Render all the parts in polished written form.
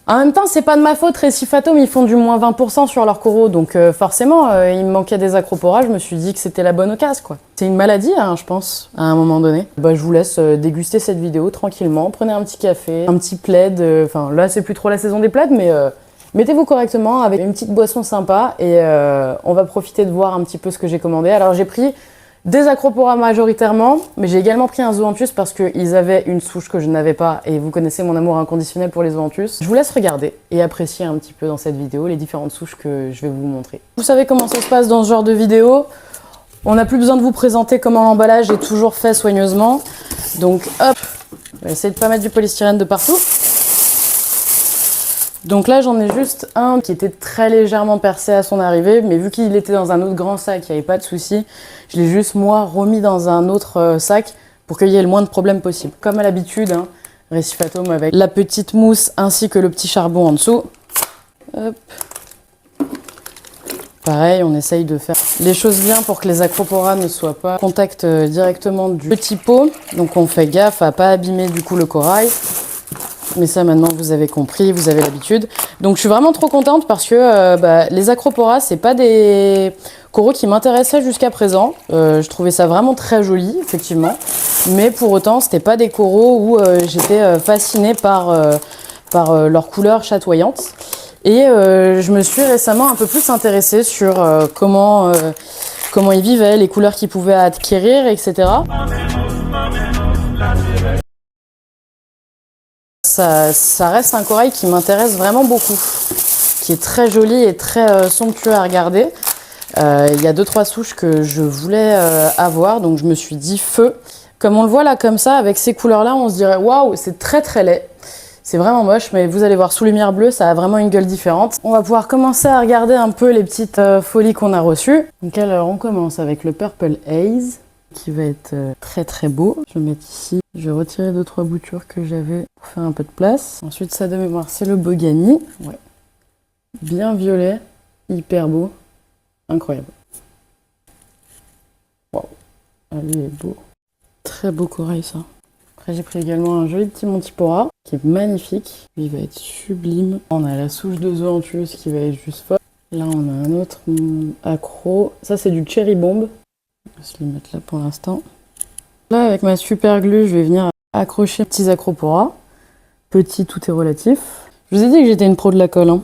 En même temps, c'est pas de ma faute, Récifatom, ils font du moins 20% sur leur coraux, donc forcément, il me manquait des acroporas, je me suis dit que c'était la bonne occasion, quoi. C'est une maladie, hein, je pense, à un moment donné. Bah, je vous laisse déguster cette vidéo tranquillement, prenez un petit café, un petit plaid, enfin là, c'est plus trop la saison des plaids, mais mettez-vous correctement avec une petite boisson sympa, et on va profiter de voir un petit peu ce que j'ai commandé. Alors, j'ai pris des acroporas majoritairement, mais j'ai également pris un zoanthus parce qu'ils avaient une souche que je n'avais pas, et vous connaissez mon amour inconditionnel pour les zoanthus. Je vous laisse regarder et apprécier un petit peu dans cette vidéo les différentes souches que je vais vous montrer. Vous savez comment ça se passe dans ce genre de vidéo. On n'a plus besoin de vous présenter comment l'emballage est toujours fait soigneusement. Donc hop, je vais essayer de ne pas mettre du polystyrène de partout. Donc là, j'en ai juste un qui était très légèrement percé à son arrivée, mais vu qu'il était dans un autre grand sac, il n'y avait pas de souci. Je l'ai juste, moi, remis dans un autre sac pour qu'il y ait le moins de problèmes possible. Comme à l'habitude, hein, Récifatom avec la petite mousse ainsi que le petit charbon en dessous. Hop. Pareil, on essaye de faire les choses bien pour que les acroporas ne soient pas en contact directement du petit pot. Donc on fait gaffe à ne pas abîmer du coup le corail. Mais ça, maintenant, vous avez compris, vous avez l'habitude. Donc, je suis vraiment trop contente parce que les acroporas, c'est pas des coraux qui m'intéressaient jusqu'à présent. Je trouvais ça vraiment très joli, effectivement. Mais pour autant, c'était pas des coraux où j'étais fascinée par leur couleur chatoyante. Et je me suis récemment un peu plus intéressée sur comment ils vivaient, les couleurs qu'ils pouvaient acquérir, etc. Ça reste un corail qui m'intéresse vraiment beaucoup, qui est très joli et très somptueux à regarder. Il y a 2-3 souches que je voulais avoir, donc je me suis dit feu. Comme on le voit là comme ça, avec ces couleurs-là, on se dirait waouh, c'est très très laid. C'est vraiment moche, mais vous allez voir, sous lumière bleue, ça a vraiment une gueule différente. On va pouvoir commencer à regarder un peu les petites folies qu'on a reçues. Donc alors, on commence avec le Purple Haze, qui va être très très beau. Je vais le mettre ici. Je vais retirer 2-3 boutures que j'avais pour faire un peu de place. Ensuite, ça de mémoire, c'est le Bogani. Ouais. Bien violet, hyper beau, incroyable. Waouh, lui est beau. Très beau corail ça. Après, j'ai pris également un joli petit Montipora qui est magnifique. Lui, il va être sublime. On a la souche de Zoanthus qui va être juste folle. Là, on a un autre accro. Ça, c'est du Cherry Bomb. On va se le mettre là pour l'instant. Là, avec ma super glue, je vais venir accrocher les petits acroporas. Petit, tout est relatif. Je vous ai dit que j'étais une pro de la colle, hein.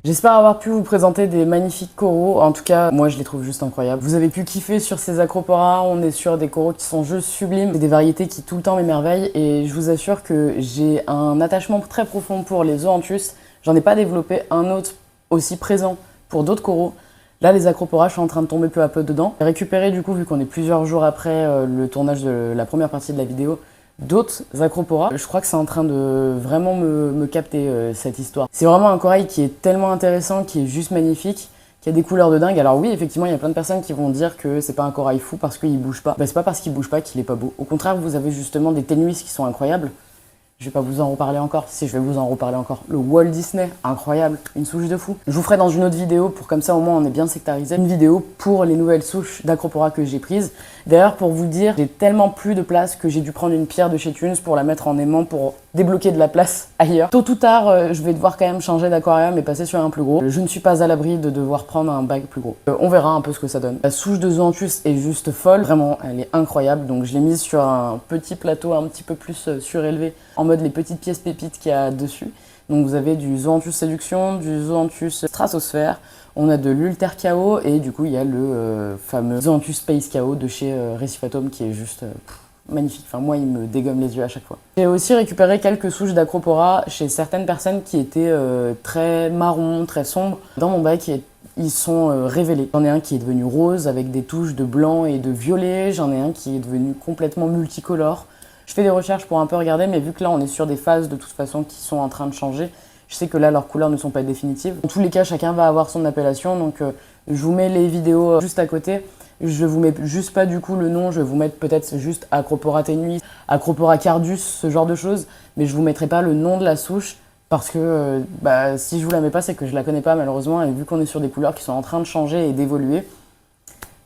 J'espère avoir pu vous présenter des magnifiques coraux. En tout cas, moi je les trouve juste incroyables. Vous avez pu kiffer sur ces acroporas. On est sur des coraux qui sont juste sublimes. C'est des variétés qui tout le temps m'émerveillent. Et je vous assure que j'ai un attachement très profond pour les zoanthus. J'en ai pas développé un autre aussi présent pour d'autres coraux. Là, les acroporas, je suis en train de tomber peu à peu dedans. J'ai récupéré du coup, vu qu'on est plusieurs jours après le tournage de la première partie de la vidéo, d'autres acroporas. Je crois que c'est en train de vraiment me capter cette histoire. C'est vraiment un corail qui est tellement intéressant, qui est juste magnifique, qui a des couleurs de dingue. Alors oui, effectivement, il y a plein de personnes qui vont dire que c'est pas un corail fou parce qu'il bouge pas. Bah, c'est pas parce qu'il bouge pas qu'il est pas beau. Au contraire, vous avez justement des ténuis qui sont incroyables. Je vais pas vous en reparler encore. Si, je vais vous en reparler encore. Le Walt Disney, incroyable, une souche de fou. Je vous ferai dans une autre vidéo, pour comme ça au moins on est bien sectarisé, une vidéo pour les nouvelles souches d'Acropora que j'ai prises. D'ailleurs, pour vous dire, j'ai tellement plus de place que j'ai dû prendre une pierre de chez Thunes pour la mettre en aimant pour débloquer de la place ailleurs. Tôt ou tard, je vais devoir quand même changer d'aquarium et passer sur un plus gros. Je ne suis pas à l'abri de devoir prendre un bag plus gros. On verra un peu ce que ça donne. La souche de Zoanthus est juste folle, vraiment, elle est incroyable. Donc je l'ai mise sur un petit plateau un petit peu plus surélevé, en mode les petites pièces pépites qu'il y a dessus. Donc vous avez du Zoanthus Séduction, du Zoanthus Stratosphère, on a de l'Ulter Chaos et du coup il y a le fameux Zoanthus Space Chaos de chez Recifatum qui est juste magnifique. Enfin moi il me dégomme les yeux à chaque fois. J'ai aussi récupéré quelques souches d'Acropora chez certaines personnes qui étaient très marron, très sombres. Dans mon bac ils sont révélés. J'en ai un qui est devenu rose avec des touches de blanc et de violet, j'en ai un qui est devenu complètement multicolore. Je fais des recherches pour un peu regarder, mais vu que là on est sur des phases de toute façon qui sont en train de changer, je sais que là leurs couleurs ne sont pas définitives. Dans tous les cas, chacun va avoir son appellation, donc je vous mets les vidéos juste à côté. Je vous mets juste pas du coup le nom, je vais vous mettre peut-être juste Acropora tenuis, Acropora cardus, ce genre de choses, mais je vous mettrai pas le nom de la souche parce que si je vous la mets pas, c'est que je la connais pas malheureusement, et vu qu'on est sur des couleurs qui sont en train de changer et d'évoluer,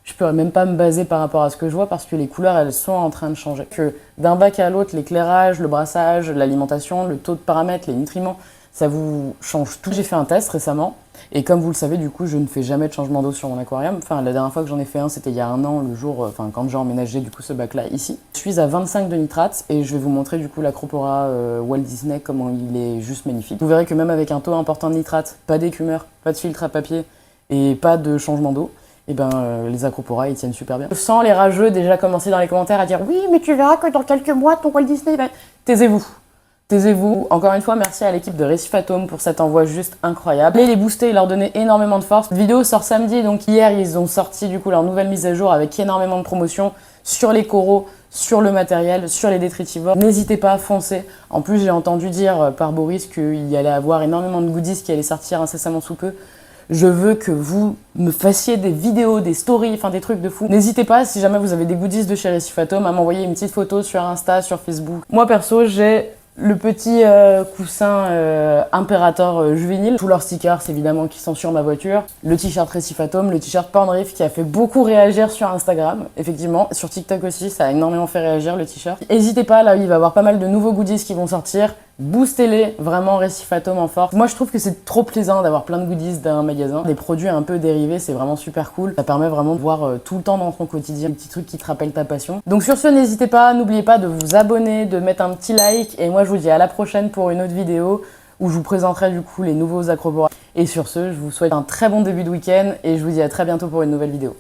je peux même pas me baser par rapport à ce que je vois parce que les couleurs, elles sont en train de changer. Que d'un bac à l'autre, l'éclairage, le brassage, l'alimentation, le taux de paramètres, les nutriments, ça vous change tout. J'ai fait un test récemment et comme vous le savez, du coup, je ne fais jamais de changement d'eau sur mon aquarium. Enfin, la dernière fois que j'en ai fait un, c'était il y a un an, le jour, quand j'ai emménagé du coup ce bac-là ici. Je suis à 25 de nitrate et je vais vous montrer du coup l'Acropora Walt Disney, comment il est juste magnifique. Vous verrez que même avec un taux important de nitrate, pas d'écumeur, pas de filtre à papier et pas de changement d'eau, et les Acropora ils tiennent super bien. Je sens les rageux déjà commencer dans les commentaires à dire oui mais tu verras que dans quelques mois ton Walt Disney va... Taisez-vous. Taisez-vous. Encore une fois, merci à l'équipe de Recifatum pour cet envoi juste incroyable. Allez les booster et leur donner énormément de force. La vidéo sort samedi, donc hier ils ont sorti du coup leur nouvelle mise à jour avec énormément de promotions sur les coraux, sur le matériel, sur les détritivores. N'hésitez pas à foncer. En plus j'ai entendu dire par Boris qu'il y allait avoir énormément de goodies qui allaient sortir incessamment sous peu. Je veux que vous me fassiez des vidéos, des stories, enfin des trucs de fou. N'hésitez pas, si jamais vous avez des goodies de chez Recifatum, à m'envoyer une petite photo sur Insta, sur Facebook. Moi perso, j'ai le petit coussin Imperator juvénile, tous leurs stickers évidemment qui sont sur ma voiture, le t-shirt Recifatum, le t-shirt Pornriff qui a fait beaucoup réagir sur Instagram, effectivement, sur TikTok aussi, ça a énormément fait réagir le t-shirt. N'hésitez pas, là il va y avoir pas mal de nouveaux goodies qui vont sortir, boostez-les, vraiment Recifatum en force. Moi je trouve que c'est trop plaisant d'avoir plein de goodies d'un magasin, des produits un peu dérivés, c'est vraiment super cool, ça permet vraiment de voir tout le temps dans ton quotidien des petits trucs qui te rappellent ta passion. Donc sur ce, n'hésitez pas, n'oubliez pas de vous abonner, de mettre un petit like, et moi je vous dis à la prochaine pour une autre vidéo où je vous présenterai du coup les nouveaux Acropora. Et sur ce, je vous souhaite un très bon début de week-end et je vous dis à très bientôt pour une nouvelle vidéo.